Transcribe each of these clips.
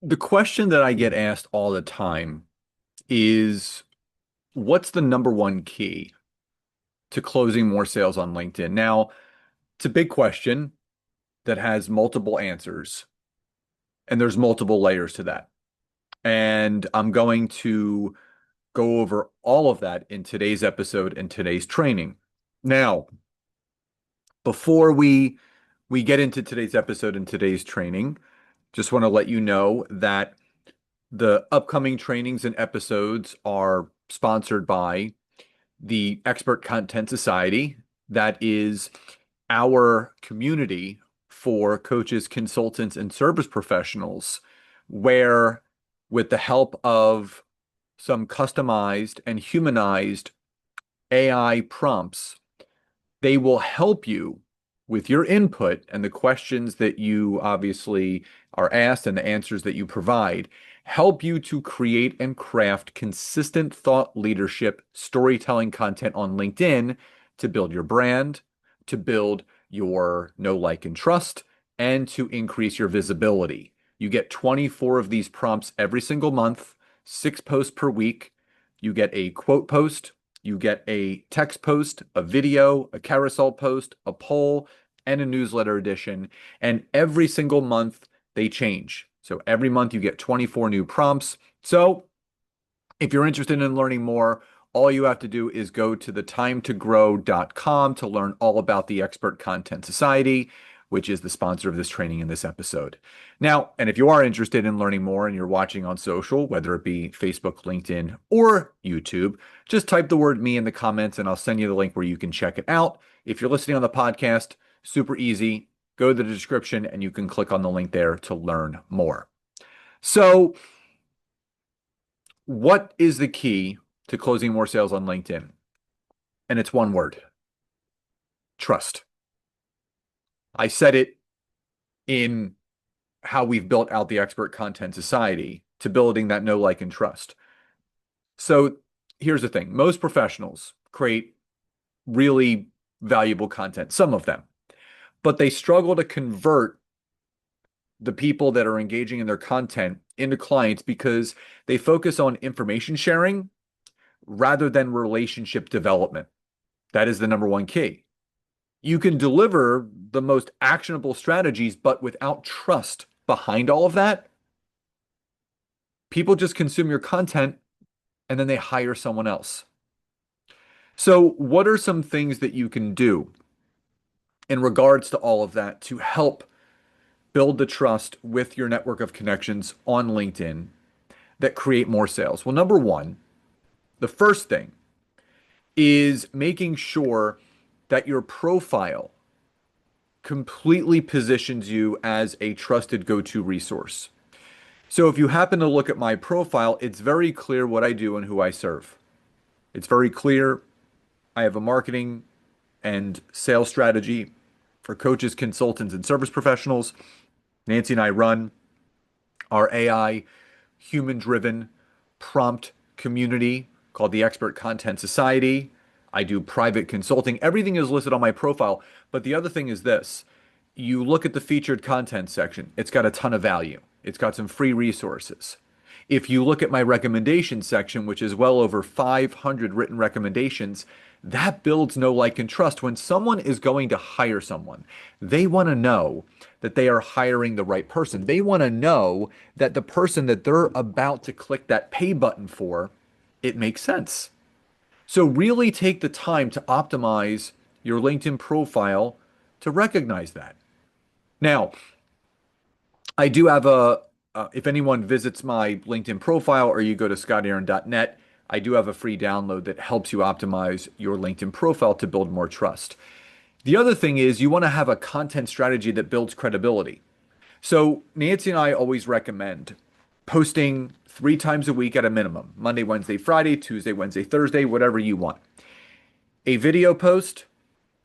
The question that I get asked all the time is what's the number one key to closing more sales on LinkedIn? Now, it's a big question that has multiple answers, and there's multiple layers to that. And I'm going to go over all of that in today's episode and today's training. Now, before we get into today's episode and today's training, just want to let you know that the upcoming trainings and episodes are sponsored by the Expert Content Society. That is our community for coaches, consultants, and service professionals, where, with the help of some customized and humanized AI prompts, they will help you with your input and the questions that you obviously are asked and the answers that you provide, help you to create and craft consistent thought leadership storytelling content on LinkedIn to build your brand, to build your know, like, and trust, and to increase your visibility. You get 24 of these prompts every single month, 6 posts per week. You get a quote post, you get a text post, a video, a carousel post, a poll, and a newsletter edition. And every single month they change. So every month you get 24 new prompts. So if you're interested in learning more, all you have to do is go to thetimetogrowcom to learn all about the Expert Content Society, which is the sponsor of this training in this episode. Now, and if you are interested in learning more and you're watching on social, whether it be Facebook, LinkedIn, or YouTube, just type the word me in the comments and I'll send you the link where you can check it out. If you're listening on the podcast, super easy. Go to the description and you can click on the link there to learn more. So, what is the key to closing more sales on LinkedIn? And it's one word: trust. I said it in how we've built out the Expert Content Society to building that know, like, and trust. So here's the thing. Most professionals create really valuable content, some of them, but they struggle to convert the people that are engaging in their content into clients because they focus on information sharing rather than relationship development. That is the number one key. You can deliver the most actionable strategies, but without trust behind all of that, people just consume your content and then they hire someone else. So, what are some things that you can do in regards to all of that to help build the trust with your network of connections on LinkedIn that create more sales? Well, number one, the first thing is making sure that your profile completely positions you as a trusted go-to resource. So if you happen to look at my profile, it's very clear what I do and who I serve. It's very clear. I have a marketing and sales strategy for coaches, consultants, and service professionals. Nancy and I run our AI human-driven prompt community called the Expert Content Society. I do private consulting. Everything is listed on my profile. But the other thing is this. You look at the featured content section, it's got a ton of value. It's got some free resources. If you look at my recommendations section, which is well over 500 written recommendations, that builds know, like, and trust. When someone is going to hire someone, they want to know that they are hiring the right person. They want to know that the person that they're about to click that pay button for, it makes sense. So really take the time to optimize your LinkedIn profile to recognize that. Now, I do have if anyone visits my LinkedIn profile or you go to scottaaron.net, I do have a free download that helps you optimize your LinkedIn profile to build more trust. The other thing is you want to have a content strategy that builds credibility. So Nancy and I always recommend posting 3 times a week at a minimum: Monday, Wednesday, Friday, Tuesday, Wednesday, Thursday, whatever you want. A video post,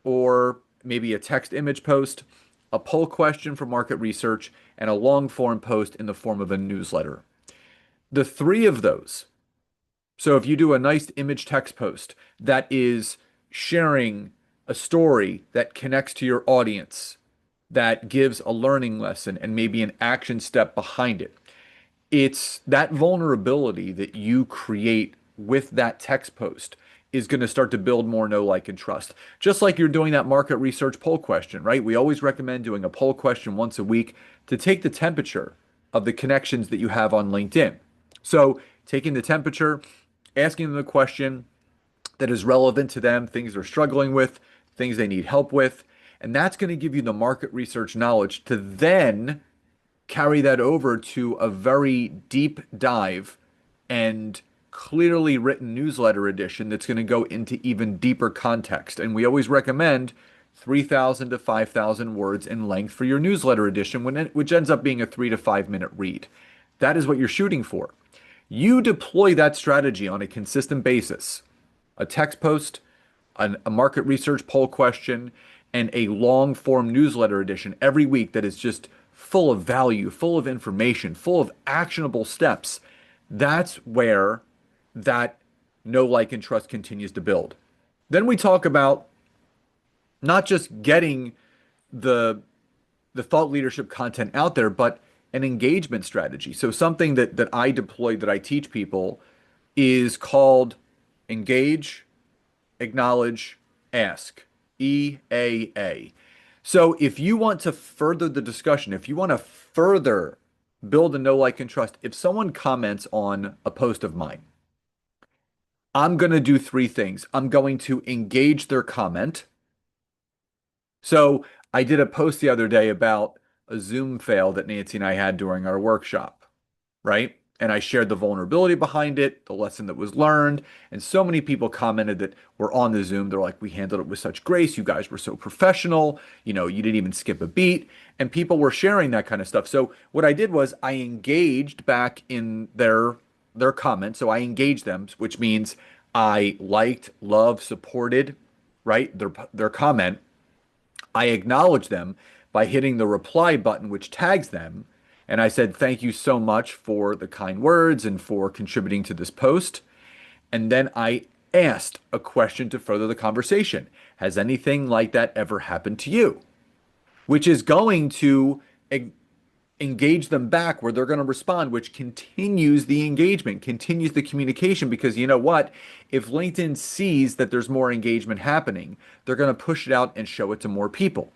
or maybe a text image post, a poll question for market research, and a long form post in the form of a newsletter. The three of those. So if you do a nice image text post that is sharing a story that connects to your audience, that gives a learning lesson and maybe an action step behind it, It's that vulnerability that you create with that text post is going to start to build more know, like, and trust. Just like you're doing that market research poll question, right? We always recommend doing a poll question once a week to take the temperature of the connections that you have on LinkedIn. So, taking the temperature, asking them the question that is relevant to them, things they're struggling with, things they need help with, and that's going to give you the market research knowledge to then carry that over to a very deep dive and clearly written newsletter edition that's going to go into even deeper context. And we always recommend 3,000 to 5,000 words in length for your newsletter edition, which ends up being a 3 to 5 minute read. That is what you're shooting for. You deploy that strategy on a consistent basis, a text post, a market research poll question, and a long form newsletter edition every week that is just full of value, full of information, full of actionable steps. That's where that know, like, and trust continues to build. Then we talk about not just getting the the thought leadership content out there, but an engagement strategy. So something that I deploy, that I teach people, is called engage, acknowledge, ask. EAA. So if you want to further the discussion, if you want to further build a know, like, and trust, if someone comments on a post of mine, I'm going to do three things. I'm going to engage their comment. So I did a post the other day about a Zoom fail that Nancy and I had during our workshop, right? And I shared the vulnerability behind it, the lesson that was learned. And so many people commented that were on the Zoom. They're like, we handled it with such grace. You guys were so professional. You didn't even skip a beat. And people were sharing that kind of stuff. So what I did was I engaged back in their comments. So I engaged them, which means I liked, loved, supported, right? Their comment. I acknowledge them by hitting the reply button, which tags them. And I said, thank you so much for the kind words and for contributing to this post. And then I asked a question to further the conversation. Has anything like that ever happened to you? Which is going to engage them back where they're going to respond, which continues the engagement, continues the communication. Because you know what? If LinkedIn sees that there's more engagement happening, they're going to push it out and show it to more people,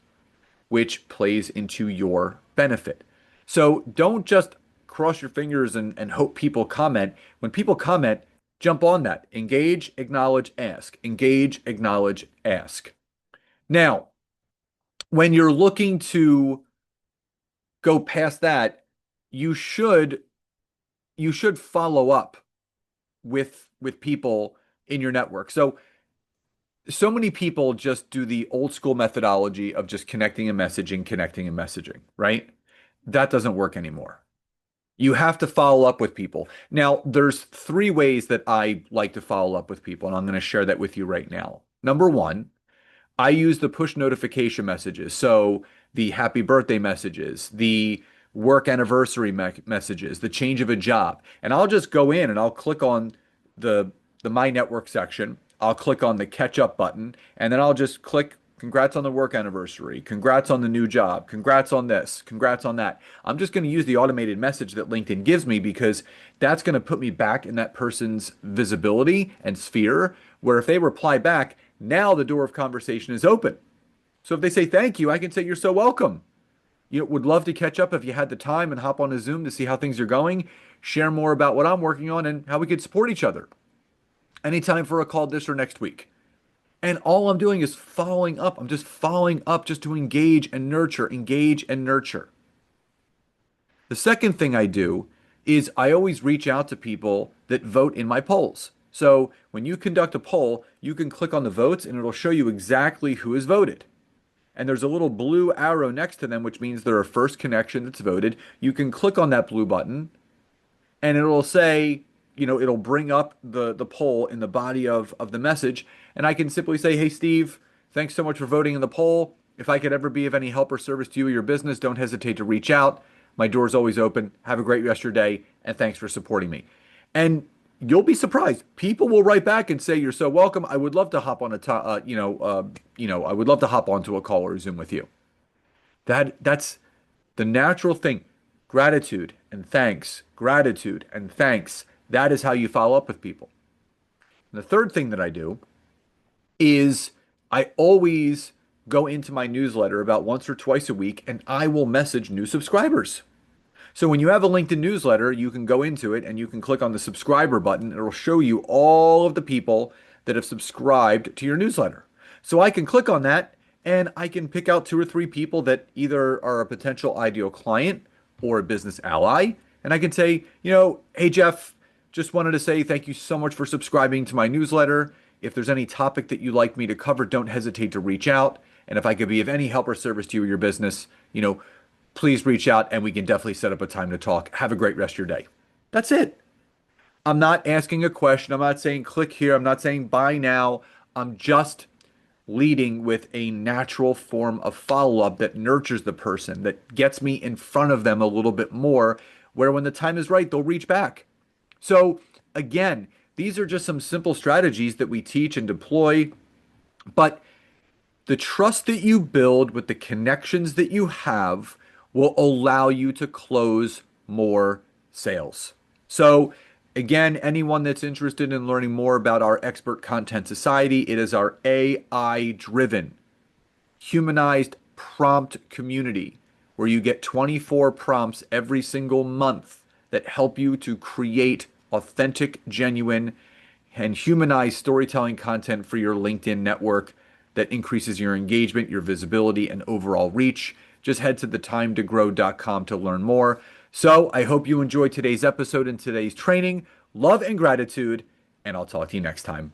which plays into your benefit. So don't just cross your fingers and hope people comment. When people comment, jump on that. Engage, acknowledge, ask. Engage, acknowledge, ask. Now, when you're looking to go past that, you should you should follow up with people in your network. So many people just do the old school methodology of just connecting and messaging, right? That doesn't work anymore. You have to follow up with people. Now, there's three ways that I like to follow up with people, and I'm going to share that with you right now. Number one, I use the push notification messages. So the happy birthday messages, the work anniversary messages, the change of a job. And I'll just go in and I'll click on the My Network section. I'll click on the catch up button and then I'll just click congrats on the work anniversary, congrats on the new job, congrats on this, congrats on that. I'm just going to use the automated message that LinkedIn gives me because that's going to put me back in that person's visibility and sphere where if they reply back, now the door of conversation is open. So if they say thank you, I can say you're so welcome. Would love to catch up if you had the time and hop on a Zoom to see how things are going, share more about what I'm working on and how we could support each other. Anytime for a call this or next week. And all I'm doing is following up. I'm just following up just to engage and nurture, engage and nurture. The second thing I do is I always reach out to people that vote in my polls. So when you conduct a poll, you can click on the votes and it'll show you exactly who has voted. And there's a little blue arrow next to them, which means they're a first connection that's voted. You can click on that blue button and it'll say, it'll bring up the poll in the body of the message. And I can simply say, hey, Steve, thanks so much for voting in the poll. If I could ever be of any help or service to you or your business, don't hesitate to reach out. My door's always open. Have a great rest of your day, and thanks for supporting me. And you'll be surprised. People will write back and say, "You're so welcome. I would love to hop on I would love to hop onto a call or a Zoom with you." That's the natural thing. Gratitude and thanks, gratitude and thanks. That is how you follow up with people. And the third thing that I do is I always go into my newsletter about once or twice a week and I will message new subscribers. So when you have a LinkedIn newsletter, you can go into it and you can click on the subscriber button. It'll show you all of the people that have subscribed to your newsletter. So I can click on that and I can pick out two or three people that either are a potential ideal client or a business ally. And I can say, hey, Jeff, just wanted to say thank you so much for subscribing to my newsletter. If there's any topic that you'd like me to cover, don't hesitate to reach out. And if I could be of any help or service to you or your business, please reach out and we can definitely set up a time to talk. Have a great rest of your day. That's it. I'm not asking a question. I'm not saying click here. I'm not saying buy now. I'm just leading with a natural form of follow-up that nurtures the person, that gets me in front of them a little bit more, where when the time is right, they'll reach back. So again, these are just some simple strategies that we teach and deploy, but the trust that you build with the connections that you have will allow you to close more sales. So, again, anyone that's interested in learning more about our Expert Content Society, it is our AI driven, humanized prompt community where you get 24 prompts every single month that help you to create authentic, genuine, and humanized storytelling content for your LinkedIn network that increases your engagement, your visibility, and overall reach. Just head to thetimetogrowcom to learn more. So I hope you enjoyed today's episode and today's training. Love and gratitude, and I'll talk to you next time.